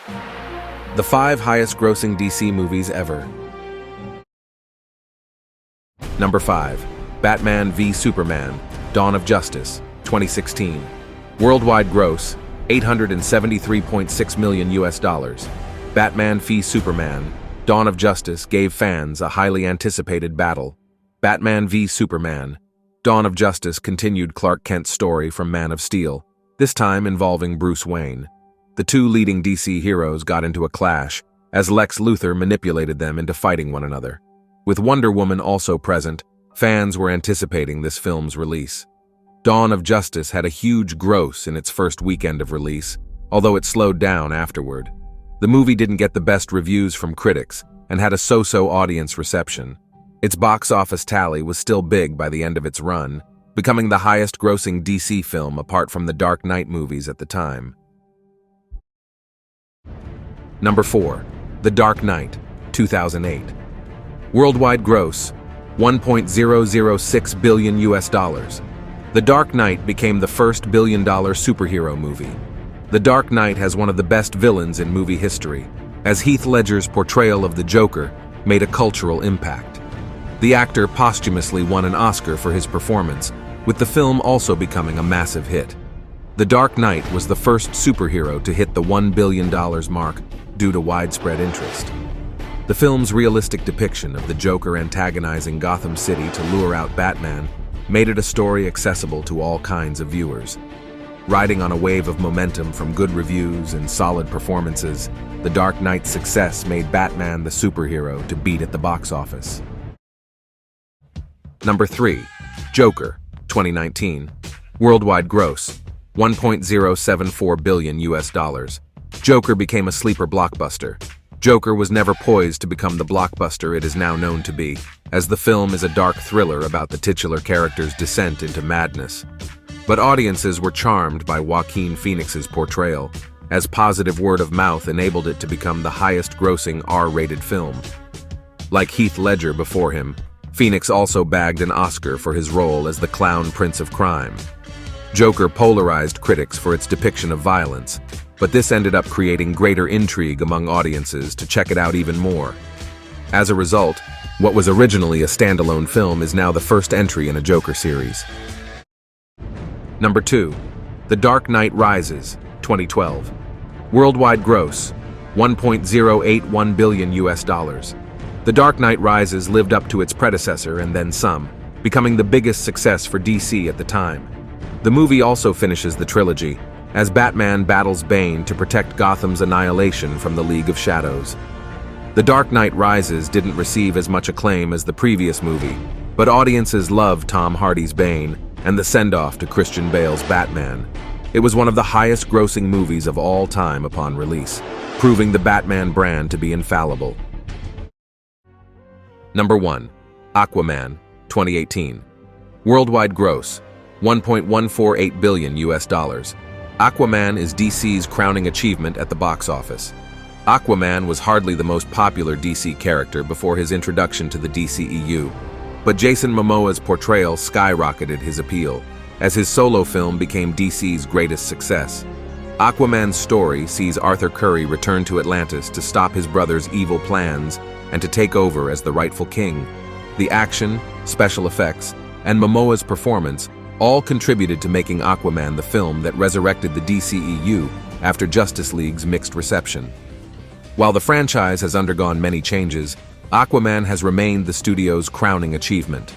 The 5 highest-grossing DC movies ever. Number 5. Batman v Superman: Dawn of Justice, 2016. Worldwide gross, $873.6 million. Batman v Superman: Dawn of Justice gave fans a highly anticipated battle. Batman v Superman: Dawn of Justice continued Clark Kent's story from Man of Steel, this time involving Bruce Wayne. The two leading DC heroes got into a clash, as Lex Luthor manipulated them into fighting one another. With Wonder Woman also present, fans were anticipating this film's release. Dawn of Justice had a huge gross in its first weekend of release, although it slowed down afterward. The movie didn't get the best reviews from critics and had a so-so audience reception. Its box office tally was still big by the end of its run, becoming the highest-grossing DC film apart from the Dark Knight movies at the time. Number 4. The Dark Knight, 2008. Worldwide gross, $1.006 billion. The Dark Knight became the first billion-dollar superhero movie. The Dark Knight has one of the best villains in movie history, as Heath Ledger's portrayal of the Joker made a cultural impact. The actor posthumously won an Oscar for his performance, with the film also becoming a massive hit. The Dark Knight was the first superhero to hit the $1 billion mark due to widespread interest. The film's realistic depiction of the Joker antagonizing Gotham City to lure out Batman made it a story accessible to all kinds of viewers. Riding on a wave of momentum from good reviews and solid performances, The Dark Knight's success made Batman the superhero to beat at the box office. Number 3. Joker, 2019. Worldwide gross, $1.074 billion. Joker became a sleeper blockbuster. Joker was never poised to become the blockbuster it is now known to be, as the film is a dark thriller about the titular character's descent into madness. But audiences were charmed by Joaquin Phoenix's portrayal, as positive word of mouth enabled it to become the highest-grossing R-rated film. Like Heath Ledger before him, Phoenix also bagged an Oscar for his role as the clown prince of crime. Joker polarized critics for its depiction of violence, but this ended up creating greater intrigue among audiences to check it out even more. As a result, what was originally a standalone film is now the first entry in a Joker series. Number 2. The Dark Knight Rises, 2012. Worldwide gross, $1.081 billion. The Dark Knight Rises lived up to its predecessor and then some, becoming the biggest success for DC at the time. The movie also finishes the trilogy, as Batman battles Bane to protect Gotham's annihilation from the League of Shadows. The Dark Knight Rises didn't receive as much acclaim as the previous movie, but audiences loved Tom Hardy's Bane and the send-off to Christian Bale's Batman. It was one of the highest-grossing movies of all time upon release, proving the Batman brand to be infallible. Number 1. Aquaman, 2018. Worldwide gross, $1.148 billion. Aquaman is DC's crowning achievement at the box office. Aquaman was hardly the most popular DC character before his introduction to the DCEU, but Jason Momoa's portrayal skyrocketed his appeal, as his solo film became DC's greatest success. Aquaman's story sees Arthur Curry return to Atlantis to stop his brother's evil plans and to take over as the rightful king. The action, special effects, and Momoa's performance all contributed to making Aquaman the film that resurrected the DCEU after Justice League's mixed reception. While the franchise has undergone many changes, Aquaman has remained the studio's crowning achievement.